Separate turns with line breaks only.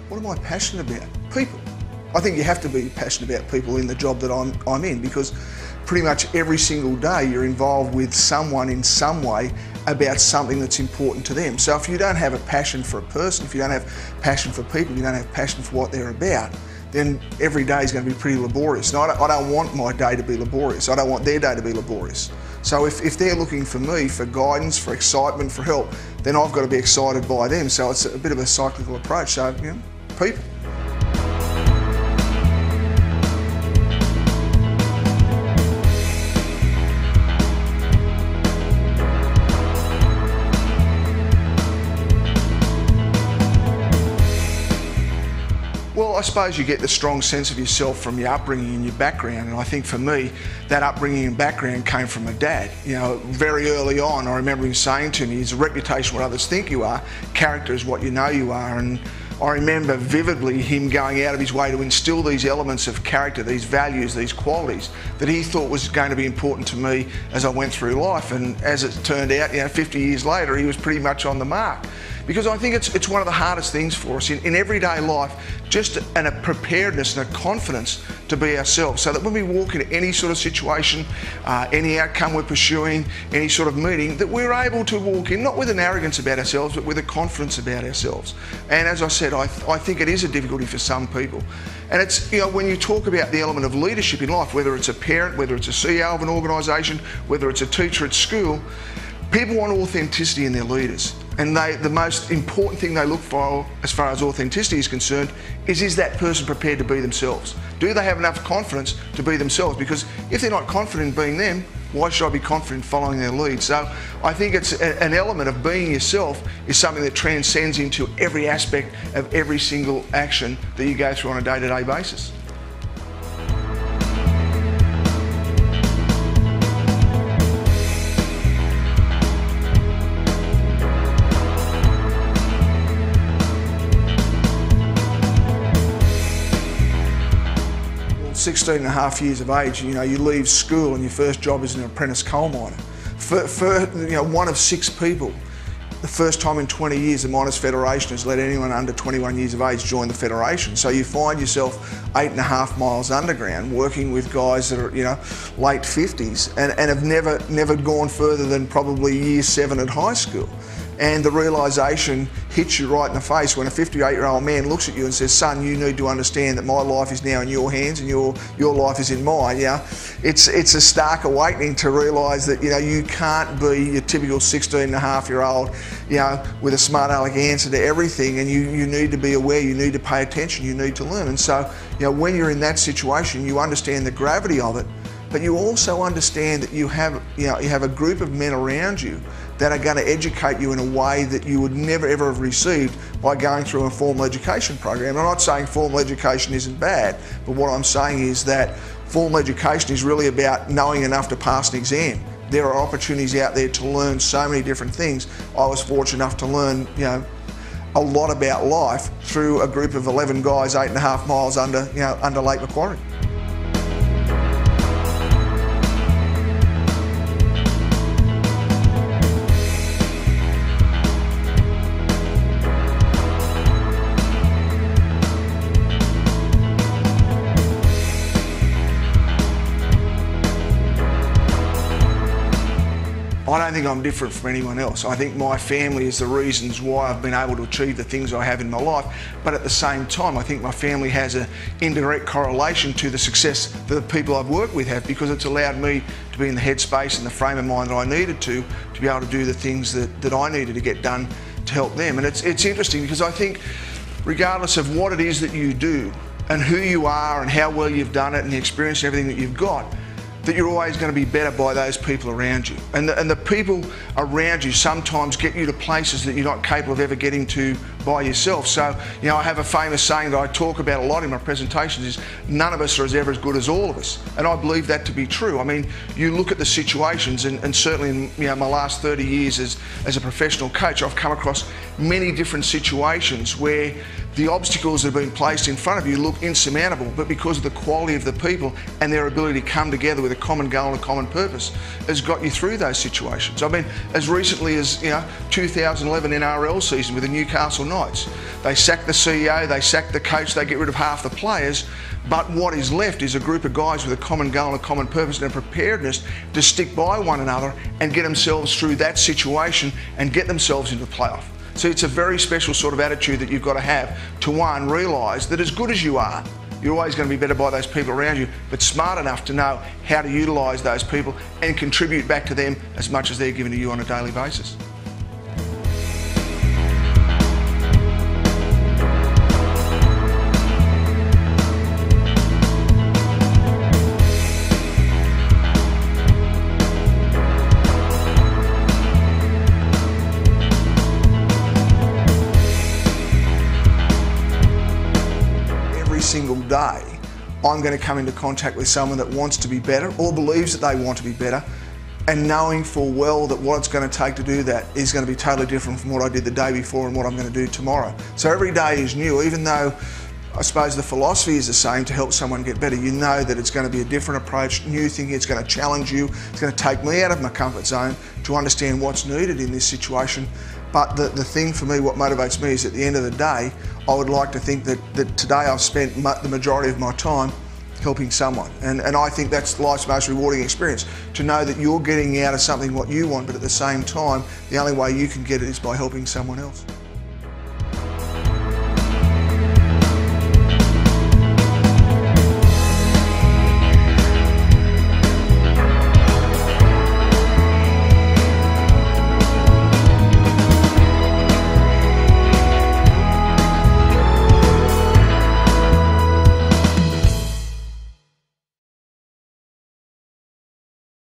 What am I passionate about? People. I think you have to be passionate about people in the job that I'm in, because pretty much every single day you're involved with someone in some way about something that's important to them. So if you don't have a passion for a person, if you don't have passion for people, you don't have passion for what they're about, then every day is going to be pretty laborious. And I don't want my day to be laborious. I don't want their day to be laborious. So if they're looking for me for guidance, for excitement, for help, then I've got to be excited by them. So it's a bit of a cyclical approach. So, you know, people. Well, I suppose you get the strong sense of yourself from your upbringing and your background, and I think for me, that upbringing and background came from my dad. You know, very early on, I remember him saying to me, "It's a reputation what others think you are, character is what you know you are." And I remember vividly him going out of his way to instill these elements of character, these values, these qualities that he thought was going to be important to me as I went through life. And as it turned out, you know, 50 years later, he was pretty much on the mark. Because I think it's one of the hardest things for us in everyday life, just a preparedness and a confidence to be ourselves, so that when we walk into any sort of situation, any outcome we're pursuing, any sort of meeting, that we're able to walk in, not with an arrogance about ourselves, but with a confidence about ourselves. And as I said, I think it is a difficulty for some people. And it's, you know, when you talk about the element of leadership in life, whether it's a parent, whether it's a CEO of an organisation, whether it's a teacher at school, people want authenticity in their leaders. And the most important thing they look for, as far as authenticity is concerned, is that person prepared to be themselves? Do they have enough confidence to be themselves? Because if they're not confident in being them, why should I be confident in following their lead? So I think it's an element of being yourself is something that transcends into every aspect of every single action that you go through on a day-to-day basis. Well, 16 and a half years of age, you know, you leave school and your first job is an apprentice coal miner. You know, one of 6 people, the first time in 20 years the Miners Federation has let anyone under 21 years of age join the Federation. So you find yourself 8.5 miles underground working with guys that are, you know, late 50s and have never gone further than probably year 7 at high school. And the realisation hits you right in the face when a 58-year-old man looks at you and says, "Son, you need to understand that my life is now in your hands and your life is in mine." You know, it's a stark awakening to realise that, you know, you can't be your typical 16.5-year-old, you know, with a smart aleck answer to everything, and you need to be aware, you need to pay attention, you need to learn. And so, you know, when you're in that situation, you understand the gravity of it, but you also understand that you have a group of men around you that are going to educate you in a way that you would never ever have received by going through a formal education program. I'm not saying formal education isn't bad, but what I'm saying is that formal education is really about knowing enough to pass an exam. There are opportunities out there to learn so many different things. I was fortunate enough to learn, you know, a lot about life through a group of 11 guys 8.5 miles under Lake Macquarie. I don't think I'm different from anyone else. I think my family is the reasons why I've been able to achieve the things I have in my life, but at the same time I think my family has an indirect correlation to the success that the people I've worked with have, because it's allowed me to be in the headspace and the frame of mind that I needed to be able to do the things that I needed to get done to help them. And it's interesting because I think regardless of what it is that you do and who you are and how well you've done it and the experience and everything that you've got, that you're always going to be better by those people around you. And the people around you sometimes get you to places that you're not capable of ever getting to by yourself. So, you know, I have a famous saying that I talk about a lot in my presentations is, none of us are ever as good as all of us. And I believe that to be true. I mean, you look at the situations, and certainly in, you know, my last 30 years as a professional coach, I've come across many different situations where the obstacles that have been placed in front of you look insurmountable, but because of the quality of the people and their ability to come together with a common goal and a common purpose has got you through those situations. I mean, as recently as 2011 NRL season with the Newcastle Knights, they sacked the CEO, they sacked the coach, they get rid of half the players, but what is left is a group of guys with a common goal and a common purpose and a preparedness to stick by one another and get themselves through that situation and get themselves into the playoff. So it's a very special sort of attitude that you've got to have to, one, realise that as good as you are, you're always going to be better by those people around you, but smart enough to know how to utilise those people and contribute back to them as much as they're giving to you on a daily basis. Single day, I'm going to come into contact with someone that wants to be better or believes that they want to be better, and knowing full well that what it's going to take to do that is going to be totally different from what I did the day before and what I'm going to do tomorrow. So every day is new, even though I suppose the philosophy is the same to help someone get better. You know that it's going to be a different approach, new thing, it's going to challenge you, it's going to take me out of my comfort zone to understand what's needed in this situation. But the thing for me, what motivates me is at the end of the day, I would like to think that today I've spent the majority of my time helping someone. And I think that's life's most rewarding experience, to know that you're getting out of something what you want, but at the same time, the only way you can get it is by helping someone else.